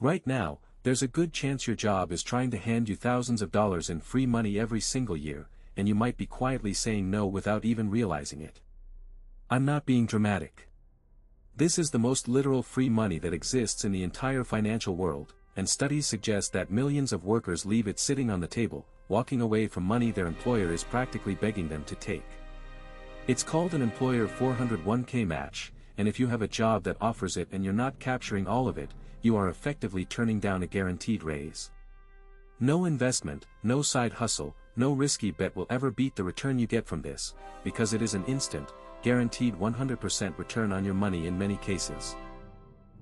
Right now, there's a good chance your job is trying to hand you thousands of dollars in free money every single year, and you might be quietly saying no without even realizing it. I'm not being dramatic. This is the most literal free money that exists in the entire financial world, and studies suggest that millions of workers leave it sitting on the table, walking away from money their employer is practically begging them to take. It's called an employer 401k match, and if you have a job that offers it and you're not capturing all of it, you are effectively turning down a guaranteed raise. No investment, no side hustle, no risky bet will ever beat the return you get from this, because it is an instant, guaranteed 100% return on your money in many cases.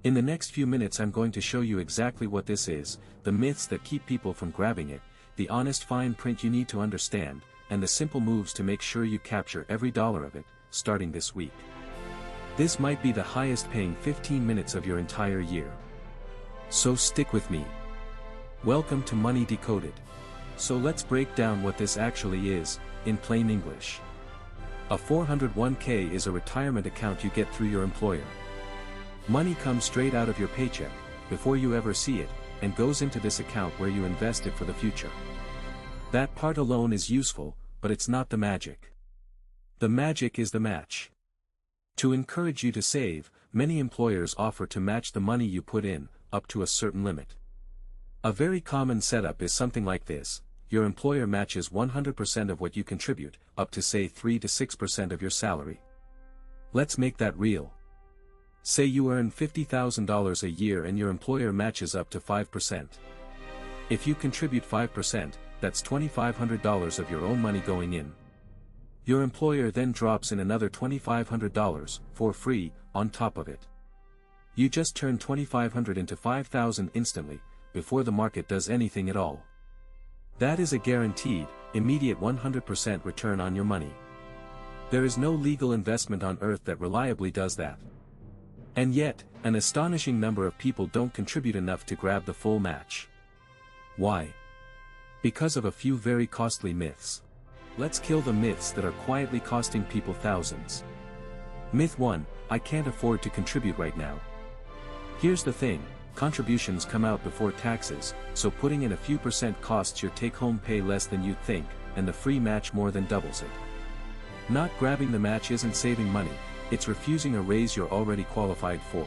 In the next few minutes I'm going to show you exactly what this is, the myths that keep people from grabbing it, the honest fine print you need to understand, and the simple moves to make sure you capture every dollar of it, starting this week. This might be the highest paying 15 minutes of your entire year. So stick with me. Welcome to Money Decoded. So let's break down what this actually is, in plain English. A 401k is a retirement account you get through your employer. Money comes straight out of your paycheck, before you ever see it, and goes into this account where you invest it for the future. That part alone is useful, but it's not the magic. The magic is the match. To encourage you to save, many employers offer to match the money you put in, up to a certain limit. A very common setup is something like this: your employer matches 100% of what you contribute, up to say 3 to 6% of your salary. Let's make that real. Say you earn $50,000 a year and your employer matches up to 5%. If you contribute 5%, that's $2,500 of your own money going in. Your employer then drops in another $2,500, for free, on top of it. You just turn $2,500 into $5,000 instantly, before the market does anything at all. That is a guaranteed, immediate 100% return on your money. There is no legal investment on earth that reliably does that. And yet, an astonishing number of people don't contribute enough to grab the full match. Why? Because of a few very costly myths. Let's kill the myths that are quietly costing people thousands. Myth 1, I can't afford to contribute right now. Here's the thing, contributions come out before taxes, so putting in a few percent costs your take-home pay less than you'd think, and the free match more than doubles it. Not grabbing the match isn't saving money, it's refusing a raise you're already qualified for.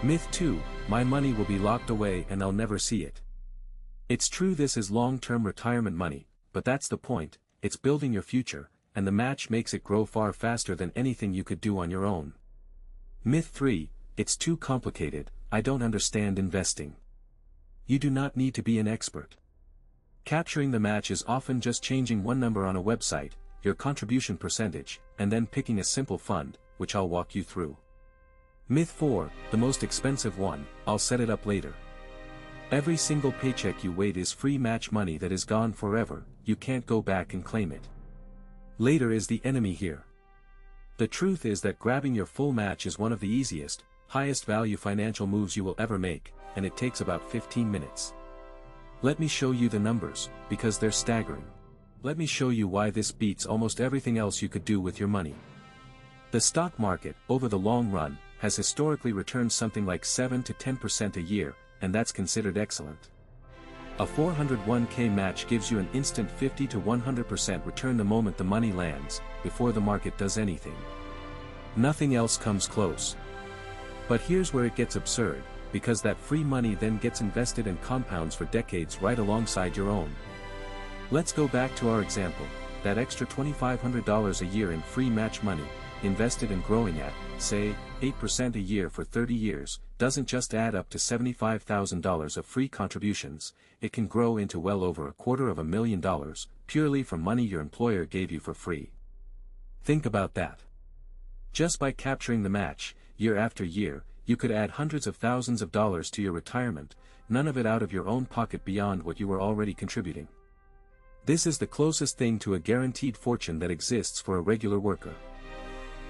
Myth 2, my money will be locked away and I'll never see it. It's true this is long-term retirement money, but that's the point, it's building your future, and the match makes it grow far faster than anything you could do on your own. Myth 3, it's too complicated, I don't understand investing. You do not need to be an expert. Capturing the match is often just changing one number on a website, your contribution percentage, and then picking a simple fund, which I'll walk you through. Myth 4, the most expensive one, I'll set it up later. Every single paycheck you wait is free match money that is gone forever, you can't go back and claim it. Later is the enemy here. The truth is that grabbing your full match is one of the easiest, highest value financial moves you will ever make, and it takes about 15 minutes. Let me show you the numbers, because they're staggering. Let me show you why this beats almost everything else you could do with your money. The stock market, over the long run, has historically returned something like 7 to 10% a year, and that's considered excellent. A 401k match gives you an instant 50 to 100% return the moment the money lands, before the market does anything. Nothing else comes close. But here's where it gets absurd, because that free money then gets invested and compounds for decades right alongside your own. Let's go back to our example, that extra $2,500 a year in free match money, invested and growing at, say, 8% a year for 30 years, doesn't just add up to $75,000 of free contributions, it can grow into well over $250,000, purely from money your employer gave you for free. Think about that. Just by capturing the match, year after year, you could add hundreds of thousands of dollars to your retirement, none of it out of your own pocket beyond what you were already contributing. This is the closest thing to a guaranteed fortune that exists for a regular worker.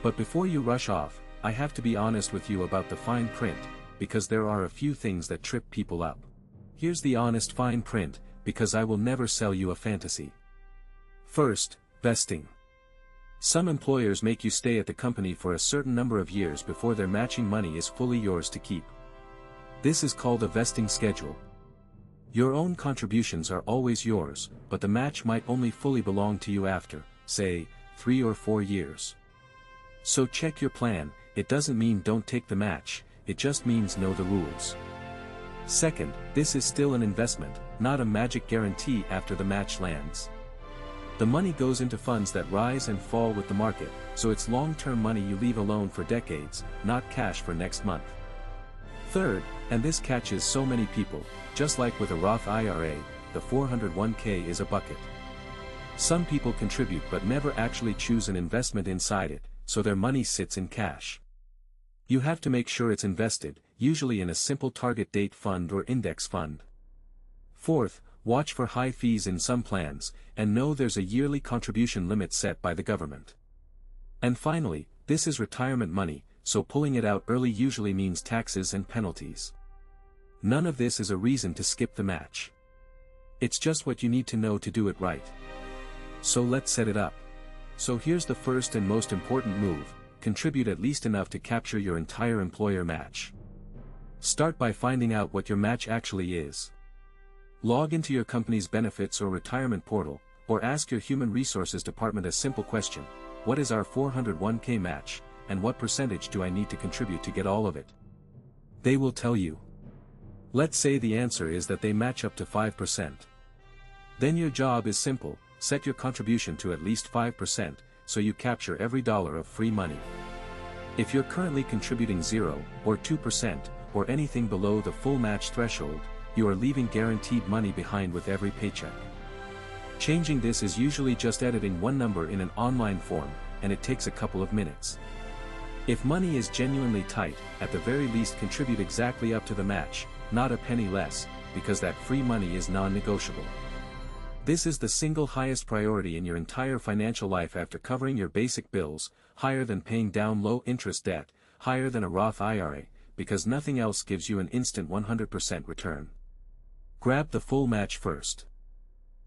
But before you rush off, I have to be honest with you about the fine print, because there are a few things that trip people up. Here's the honest fine print, because I will never sell you a fantasy. First, vesting. Some employers make you stay at the company for a certain number of years before their matching money is fully yours to keep. This is called a vesting schedule. Your own contributions are always yours, but the match might only fully belong to you after, say, 3 or 4 years. So check your plan. It doesn't mean don't take the match, it just means know the rules. Second, this is still an investment, not a magic guarantee after the match lands. The money goes into funds that rise and fall with the market, so it's long-term money you leave alone for decades, not cash for next month. Third, and this catches so many people, just like with a Roth IRA, the 401k is a bucket. Some people contribute but never actually choose an investment inside it, so their money sits in cash. You have to make sure it's invested, usually in a simple target date fund or index fund. Fourth, watch for high fees in some plans, and know there's a yearly contribution limit set by the government. And finally, this is retirement money, so pulling it out early usually means taxes and penalties. None of this is a reason to skip the match. It's just what you need to know to do it right. So let's set it up. So here's the first and most important move: contribute at least enough to capture your entire employer match. Start by finding out what your match actually is. Log into your company's benefits or retirement portal, or ask your human resources department a simple question: what is our 401k match, and what percentage do I need to contribute to get all of it? They will tell you. Let's say the answer is that they match up to 5%. Then your job is simple: set your contribution to at least 5%, so you capture every dollar of free money. If you're currently contributing 0, or 2%, or anything below the full match threshold, you are leaving guaranteed money behind with every paycheck. Changing this is usually just editing one number in an online form, and it takes a couple of minutes. If money is genuinely tight, at the very least contribute exactly up to the match, not a penny less, because that free money is non-negotiable. This is the single highest priority in your entire financial life after covering your basic bills, higher than paying down low-interest debt, higher than a Roth IRA, because nothing else gives you an instant 100% return. Grab the full match first.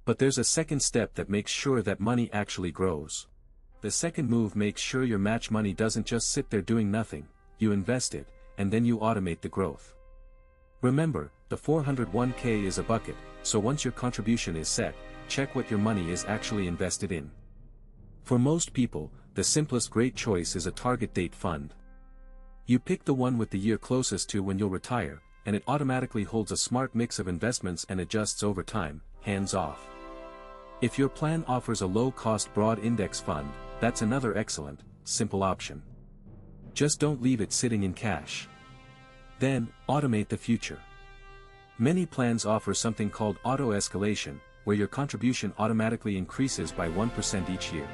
But there's a second step that makes sure that money actually grows. The second move makes sure your match money doesn't just sit there doing nothing, you invest it, and then you automate the growth. Remember, the 401k is a bucket, so once your contribution is set, check what your money is actually invested in. For most people, the simplest great choice is a target date fund. You pick the one with the year closest to when you'll retire, and it automatically holds a smart mix of investments and adjusts over time, hands off. If your plan offers a low-cost broad index fund, that's another excellent, simple option. Just don't leave it sitting in cash. Then, automate the future. Many plans offer something called auto-escalation, where your contribution automatically increases by 1% each year.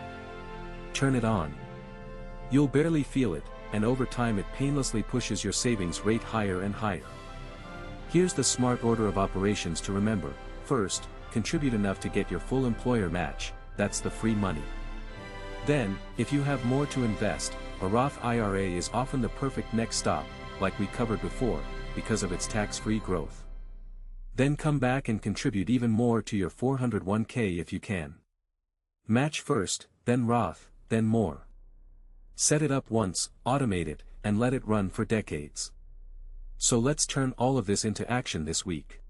Turn it on. You'll barely feel it, and over time it painlessly pushes your savings rate higher and higher. Here's the smart order of operations to remember. First, contribute enough to get your full employer match, that's the free money. Then, if you have more to invest, a Roth IRA is often the perfect next stop, like we covered before, because of its tax-free growth. Then come back and contribute even more to your 401k if you can. Match first, then Roth, then more. Set it up once, automate it, and let it run for decades. So let's turn all of this into action this week.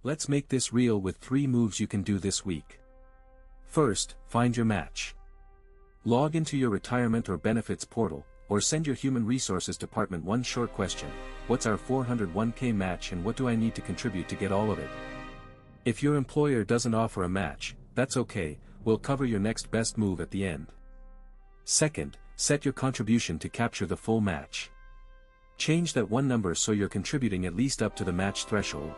Let's make this real with 3 moves you can do this week. First, find your match. Log into your retirement or benefits portal, or send your human resources department one short question: what's our 401k match and what do I need to contribute to get all of it? If your employer doesn't offer a match, that's okay, we'll cover your next best move at the end. Second, set your contribution to capture the full match. Change that one number so you're contributing at least up to the match threshold.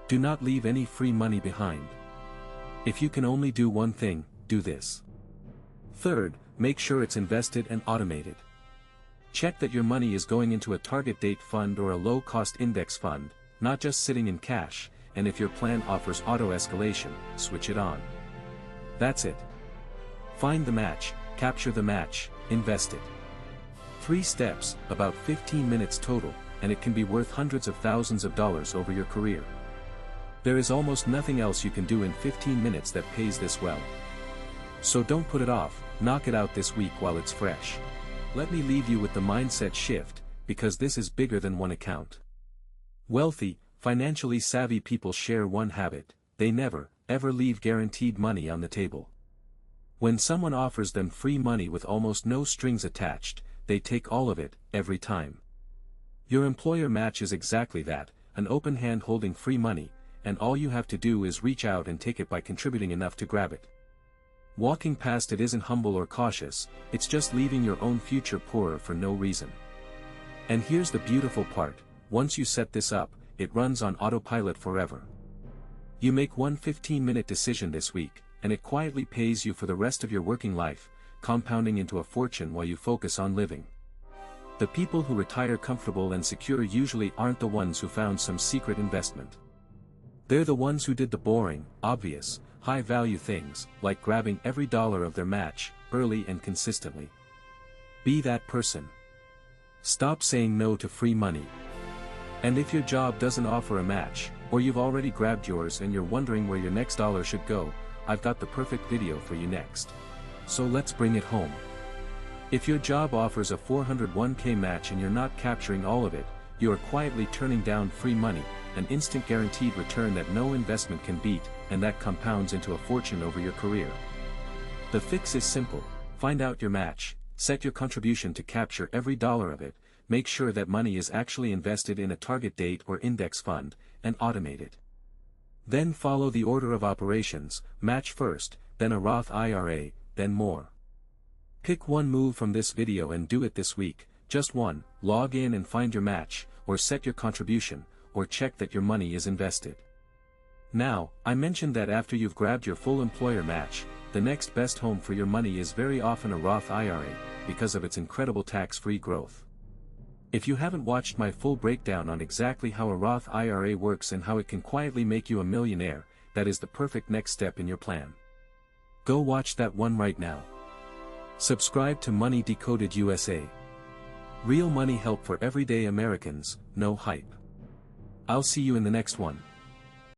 Do not leave any free money behind. If you can only do one thing, do this. Third, make sure it's invested and automated. Check that your money is going into a target date fund or a low-cost index fund, not just sitting in cash, and if your plan offers auto-escalation, switch it on. That's it. Find the match, capture the match, invest it. 3 steps, about 15 minutes total, and it can be worth hundreds of thousands of dollars over your career. There is almost nothing else you can do in 15 minutes that pays this well. So don't put it off, knock it out this week while it's fresh. Let me leave you with the mindset shift, because this is bigger than one account. Wealthy, financially savvy people share one habit: they never, ever leave guaranteed money on the table. When someone offers them free money with almost no strings attached, they take all of it, every time. Your employer matches exactly that, an open hand holding free money, and all you have to do is reach out and take it by contributing enough to grab it. Walking past it isn't humble or cautious, it's just leaving your own future poorer for no reason. And here's the beautiful part: once you set this up, it runs on autopilot forever. You make one 15-minute decision this week, and it quietly pays you for the rest of your working life, compounding into a fortune while you focus on living. The people who retire comfortable and secure usually aren't the ones who found some secret investment. They're the ones who did the boring, obvious, high-value things, like grabbing every dollar of their match, early and consistently. Be that person. Stop saying no to free money. And if your job doesn't offer a match, or you've already grabbed yours and you're wondering where your next dollar should go, I've got the perfect video for you next. So let's bring it home. If your job offers a 401k match and you're not capturing all of it, you are quietly turning down free money, an instant guaranteed return that no investment can beat, and that compounds into a fortune over your career. The fix is simple: find out your match, set your contribution to capture every dollar of it, make sure that money is actually invested in a target date or index fund, and automate it. Then follow the order of operations: match first, then a Roth IRA, then more. Pick one move from this video and do it this week, just one: log in and find your match, or set your contribution, or check that your money is invested. Now, I mentioned that after you've grabbed your full employer match, the next best home for your money is very often a Roth IRA, because of its incredible tax-free growth. If you haven't watched my full breakdown on exactly how a Roth IRA works and how it can quietly make you a millionaire, that is the perfect next step in your plan. Go watch that one right now. Subscribe to Money Decoded USA. Real money help for everyday Americans, no hype. I'll see you in the next one.